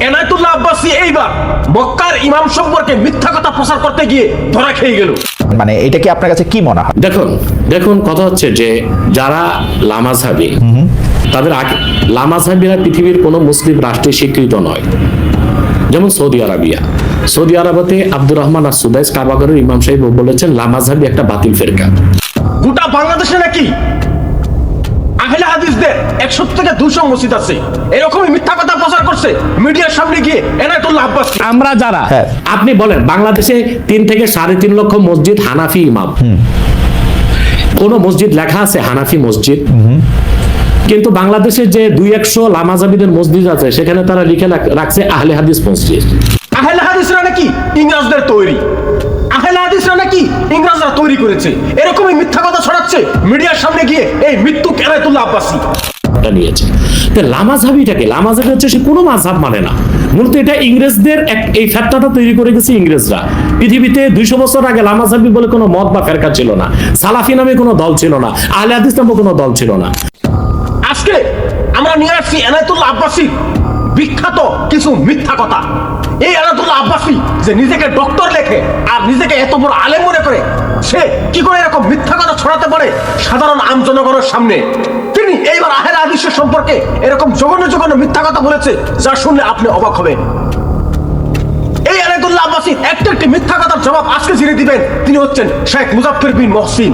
এনায়েতুল্লাহ আব্বাসী এইবার মক্কার ইমাম সম্পর্কে মিথ্যা কথা প্রচার করতে গিয়ে ধরা খেয়ে গেল। মানে এটা কি আপনার কাছে কি মনে হয়? দেখুন কথা হচ্ছে যে যারা লামাযহাবী তাদের লামাযহাবীরা পৃথিবীর কোনো মুসলিম রাষ্ট্রে স্বীকৃত নয়। যেমন সৌদি আরবতে আব্দুর রহমান আর-সুদাইস কাবাগরের ইমাম সাহেব বলেছেন লামাযহাবী একটা বাতিল ফেরকা। গোটা বাংলাদেশে নাকি আহলে হাদিসদের 100 থেকে 200 মসজিদ আছে, এরকমই মিথ্যা কথা প্রচার করছে মিডিয়ার সামনে গিয়ে এনায়েতুল্লাহ আব্বাস। আমরা যারা আপনি বলেন বাংলাদেশে 3 থেকে 3.5 লক্ষ মসজিদ হানাফি ইমাম, কোন মসজিদ লেখা আছে হানাফি মসজিদ? কিন্তু বাংলাদেশে যে 200 লামাযহাবীদের মসজিদ আছে সেখানে তারা লিখে রাখছে আহলে হাদিস মসজিদ। আহলে হাদিসরা নাকি ইংরেজদের তৈরি, আহলে হাদিসরা নাকি ইংরেজরা তৈরি করেছে, এরকমই মিথ্যা কথা ছড়াচ্ছে মিডিয়ার সামনে গিয়ে এই মৃত্যু এনায়েতুল্লাহ আব্বাসী নিয়েছে। লামাযহাবী হচ্ছে সে কোনো মাযহাব মানে না, মূলত এটা ইংরেজদের এই ফেতনাটা তৈরি করে গেছে ইংরেজরা। পৃথিবীতে 200 বছর আগে লামাযহাবী বলে কোনো মত বা ফেরকা ছিল না, সালাফি নামে কোনো দল ছিল না, আহলে হাদিস নামে কোনো দল ছিল না। আজকে আমরা নিয়ে আসছি এনায়েতুল্লাহ আব্বাসীর বিখ্যাত কিছু মিথ্যা কথা। এই এনায়েতুল্লাহ আব্বাসী যে নিজেকে ডক্টর লেখে আর নিজেকে এত বড় আলেম মনে করে, সে কি করে এরকম মিথ্যা কথা ছড়াতে পারে সাধারণ আম জনগণের সামনে? তিনি এইবার আহলে হাদিসের সম্পর্কে এরকম জঘন্য মিথ্যা কথা বলেছে যা শুনলে আপনি অবাক হবেন। এই এনায়েতুল্লাহ আব্বাসীর একটি মিথ্যা কথার জবাব আজকে যিনি দিবেন তিনি হচ্ছেন শেখ মুজাফফর বিন মহসিন।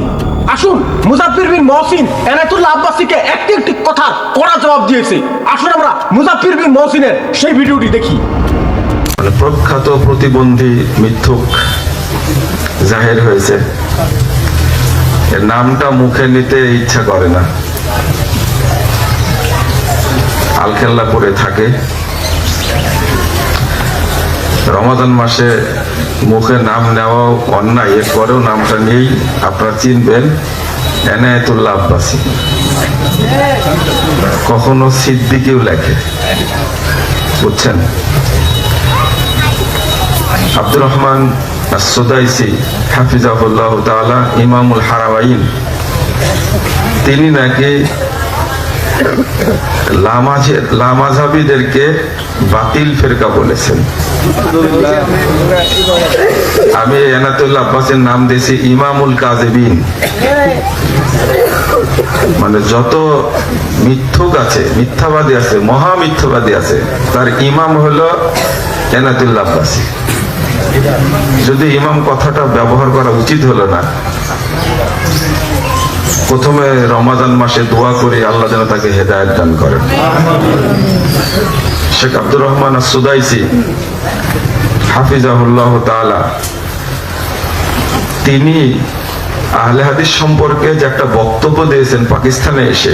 আসুন, মুজাফফর বিন মহসিন এনায়েতুল্লাহ আব্বাসীকে একটি কথার কড়া জবাব দিয়েছে। আসুন আমরা মুজাফফর বিন মহসিনের সেই ভিডিওটি দেখি। প্রখ্যাত প্রতিবন্ধী মিথ্যুক জাহির হয়েছে, এর নামটা মুখে নিতে ইচ্ছা করে না, আলখেল্লা পরে থাকে। রমাদান মাসে মুখে নাম নেওয়া অন্যায়, এরপরেও নামটা নেই। আপনারা চিনবেন এনায়েতুল্লাহ আব্বাসী, কখনো সিদ্দিকিও লেখে, বুঝছেন? আব্দুর রহমান আর-সুদাইসি হাফিজাহুল্লাহ তাআলা ইমামুল হারামাইন, তিনি নাকি লামাযহাবীদেরকে বাতিল ফেরকা বলেছেন। আমি এনায়েতুল্লাহ আব্বাসের নাম দিয়েছি ইমামুল কাযিবিন। মানে যত মিথ্যুক আছে, মিথ্যাবাদী আছে, মহা মিথ্যাবাদী আছে, তার ইমাম হলো এনায়েতুল্লাহ আব্বাসী। যদি ইমাম কথাটা ব্যবহার করা উচিত হলো না, প্রথমে রমাদান মাসে দোয়া করি আল্লাহ যেন তাকে হেদায়েত দান করেন। শেখ আব্দুর রহমান আর-সুদাইসি হাফিজাহুল্লাহ তাআলা, তিনি আহলে হাদিস সম্পর্কে যে একটা বক্তব্য দিয়েছেন পাকিস্তানে এসে,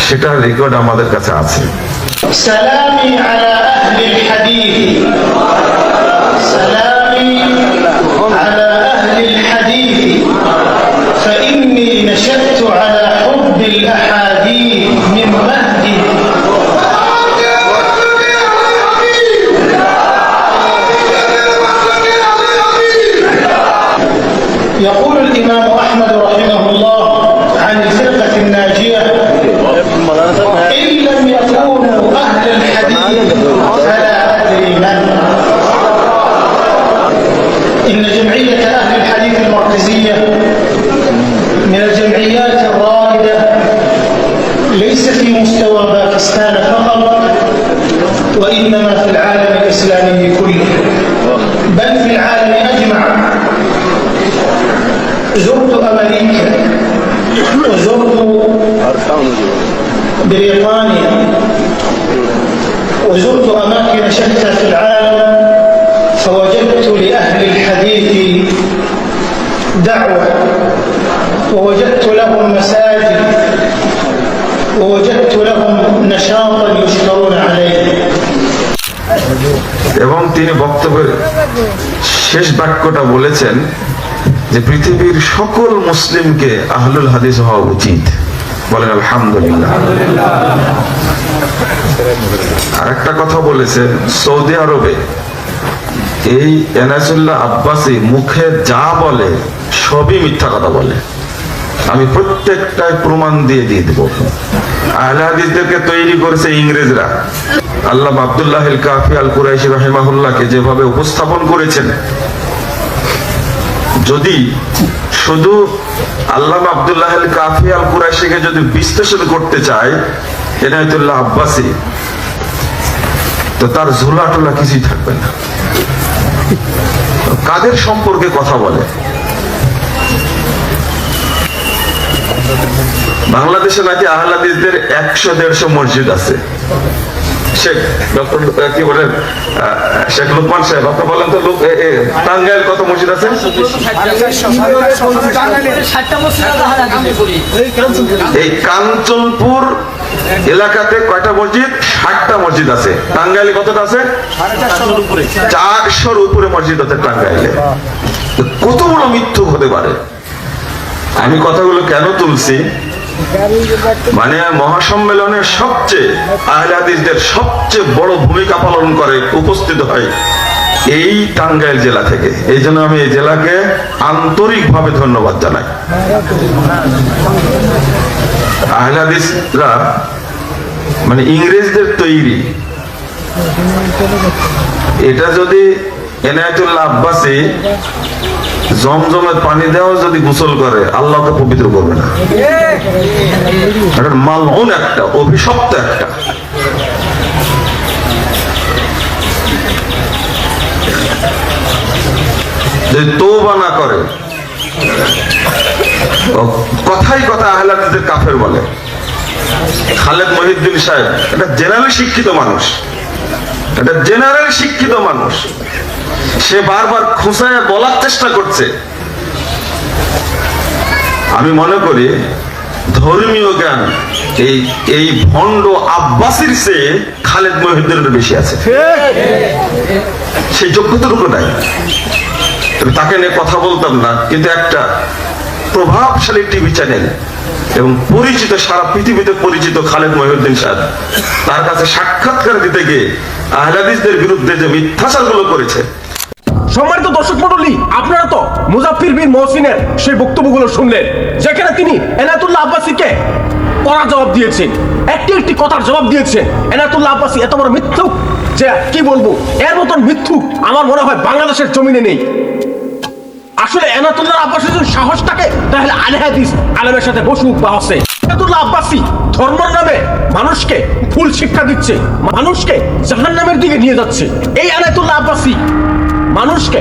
সেটা রেকর্ড আমাদের কাছে আছে। সালামি আলা আহলিল হাদিস, সালামি আলা আহলিল হাদিস, فإني نشأت على حب الأحاديث من مهدي. يقول الإمام أحمد رحمه الله عن الفرقة الناجية: إن لم يكونوا أهل الحديث فلا أدري من. إن جمعية أهل الحديث المركزية من الجمعيات الرائدة ليس في مستوى باكستان فقط، وإنما في العالم الإسلامي كله، بل في العالم أجمع. زرت أمريكا وزرت بريطانيا وزرت أماكن شتى في العالم، فوجدت لأهل الحديث دعوة، ووجدت لهم مساجد، ووجدت لهم نشاطا يشكرون عليه. এবং তিনি বক্তব্যের শেষ বাক্যটা বলেছেন যে পৃথিবীর সকল মুসলিমকে আহলুল হাদিস হওয়া উচিত। বলেন আলহামদুলিল্লাহ। আর একটা কথা বলেছেন, সৌদি আরবে এই এনায়েতুল্লাহ আব্বাসী মুখে যা বলে সবই মিথ্যা কথা বলে। আমি প্রত্যেকটাই প্রমাণ দিয়ে দেব। আহলে হাদিসদেরকে তৈরি করেছে ইংরেজরা। আল্লামা আব্দুল্লাহ আল কাফি আল কুরাইশি রাহিমাহুল্লাহকে যেভাবে উপস্থাপন করেছেন, যদি শুধু আল্লামা আব্দুল্লাহ আল কাফি আল কুরাইশিকে যদি বিশ্লেষণ করতে চায় এনায়েতুল্লাহ আব্বাসী, তো তার ঝোলা টোলা কিছুই থাকবে না। কাদের সম্পর্কে কথা বলে? বাংলাদেশে নাকি আহলে হাদিসদের 100-150 মসজিদ আছে। শেখ ডক্টর কি বলেন, শেখ লোকমান সাহেব আপনি বলেন তো, টাঙ্গাইল কত মসজিদ আছে? এই কাঞ্চনপুর এলাকাতে কয়টা মসজিদ? 60টা মসজিদ আছে। টাঙ্গাইলে কতটা আছে? 400-র উপরে মসজিদ আছে টাঙ্গাইলে। কত বড় মিথ্যুক হতে পারে? আমি কথাগুলো কেন তুলছি, মানে মহাসম্মেলনের সবচেয়ে আহলে হাদিসদের সবচেয়ে বড় ভূমিকা পালন করে, উপস্থিত হয় এই টাঙ্গাইল জেলা থেকে। এই জন্য আমি এই জেলাকে আন্তরিকভাবে ধন্যবাদ জানাই। আহলে হাদিসরা মানে ইংরেজদের তৈরি। এটা যদি এনায়েতুল্লাহ আব্বাসী জমজমের পানি দেওয়া যদি গোসল করে, আল্লাহকে পবিত্র করবে না। এটা মালউন একটা, অভিশপ্ত একটা। যদি তওবা না করে, কথাই কথা আহলে হাদিসদের কাফের বলে। খালেদ মহিউদ্দিন সাহেব এটা জেনারেল শিক্ষিত মানুষ, এটা জেনারেল শিক্ষিত মানুষ। সে বারবার খুঁচায় বলার চেষ্টা করছে। আমি মনে করি ধর্মীয় জ্ঞান এই ভণ্ড আব্বাসীর চেয়ে খালেদ মহিউদ্দিনের বেশি আছে। সেই যোগ্যতাটুকু নাই। তাকে নিয়ে কথা বলতাম না, কিন্তু একটা প্রভাবশালী টিভি চ্যানেল এবং পরিচিত, সারা পৃথিবীতে পরিচিত খালেদ মহিউদ্দিন সাহেব, তার কাছে সাক্ষাৎকার দিতে গিয়ে আহলে হাদিসদের বিরুদ্ধে যে মিথ্যাচারগুলো করেছে। সম্মানিত দর্শক মণ্ডলী, আপনারা তো মুজাফফর বিন মহসিনের সেই বক্তব্যগুলো শুনলেন, যেখানে তিনি এনায়েতুল্লাহ আব্বাসীকে কড়া জবাব দিয়েছেন, একটি কথার জবাব দিয়েছেন। এনায়েতুল্লাহ আব্বাসী এত বড় মিথ্যুক যে কি বলবো, এর মতন মিথ্যুক আমার মনে হয় বাংলাদেশের জমিনে নেই। আসলে এনায়েতুল্লাহ আব্বাসী যদি সাহস থাকে, তাহলে আহলে হাদিস আলেমের সাথে বসুক বা হসে। এনায়েতুল্লাহ আব্বাসী ধর্মের নামে মানুষকে ভুল শিক্ষা দিচ্ছে, মানুষকে জাহান্নামের দিকে নিয়ে যাচ্ছে। এই এনায়েতুল্লাহ আব্বাসী মানুষকে,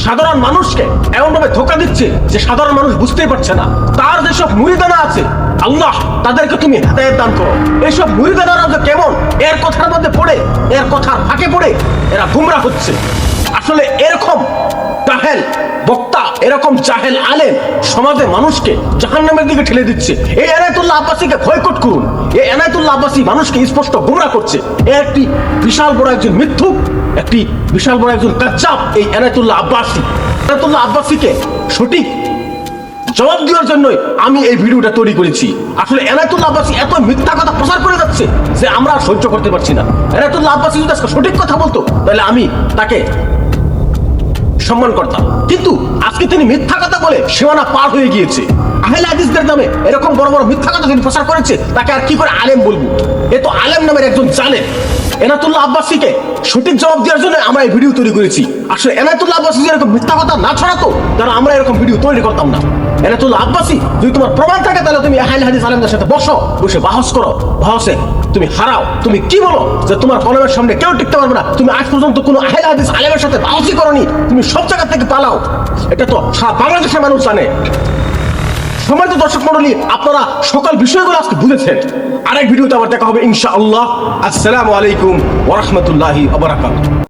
সাধারণ মানুষকে এমন ভাবে ধোঁকা দিচ্ছে যে সাধারণ মানুষ বুঝতেই পারছে না। তার যেসব মুরিদানা আছে, আল্লাহ তাদেরকে তুমি হেদায়েত দান করো। এইসব মুরিদানারা যে কেমন, এর কথার মধ্যে পড়ে, এর কথার ফাঁকে পড়ে এরা গুমরাহ হচ্ছে। আসলে এরকম জাহেল বক্তা, এরকম জাহেল আলেম সমাজে মানুষকে জাহান্নামের দিকে ঠেলে দিচ্ছে। এই এনায়েতুল্লাহ আব্বাসীকে বয়কট করুন। এই এনায়েতুল্লাহ আব্বাসী মানুষকে স্পষ্ট গুমরাহ করছে। এ একটি বিশাল বড় একজন মিথ্যুক, একটি বিশাল বড় একজন কাজ্জাব এই এনায়েতুল্লাহ আব্বাসী। এনায়েতুল্লাহ আব্বাসীকে সঠিক জবাব দেওয়ার জন্যই আমি এই ভিডিওটা তৈরি করেছি। আসলে এনায়েতুল্লাহ আব্বাসী এত মিথ্যা কথা প্রচার করে যাচ্ছে যে আমরা আর সহ্য করতে পারছি না। এনায়েতুল্লাহ আব্বাসী যদি আজকে সঠিক কথা বলতো, তাহলে আমি তাকে সম্মান করতাম, কিন্তু আজকে তিনি মিথ্যা কথা বলে সীমানা পার হয়ে গিয়েছে। আহলে হাদিসদের নামে এরকম বড় বড় মিথ্যা কথা তিনি প্রচার করেছে, তাকে আর কি করে আলেম বলবো? এ তো আলেম নামের একজন জালেম। এনায়েতুল্লাহ আব্বাসীকে সঠিক জবাব দেওয়ার জন্য আমরা এই ভিডিও তৈরি করেছি। আসলে এনায়েতুল্লাহ আব্বাসী যদি এরকম মিথ্যা কথা না ছড়াতো, তাহলে আমরা এরকম ভিডিও তৈরি করতাম না। এনায়েতুল্লাহ আব্বাসী, যদি তোমার প্রমাণ থাকে, তাহলে তুমি আহলে হাদিস আলেমদের সাথে বসে বাহস করো। বাহসে তুমি হারাও। তুমি কি বলো যে তোমার কলমের সামনে কেউ টিকতে পারবে না? তুমি আজ পর্যন্ত কোনো আহলে হাদিস আলেমের সাথে বাহসই করনি। তুমি সব জায়গা থেকে পালাও। এটা তো সারা বাংলাদেশের মানুষ জানে। সম্মানিত দর্শক মণ্ডলী, আপনারা সকল বিষয়গুলো আজকে বুঝেছেন। আরেক ভিডিওতে আবার দেখা হবে ইনশাআল্লাহ। আসসালামু আলাইকুম ওয়া রাহমাতুল্লাহি ওয়া বারাকাতুহু।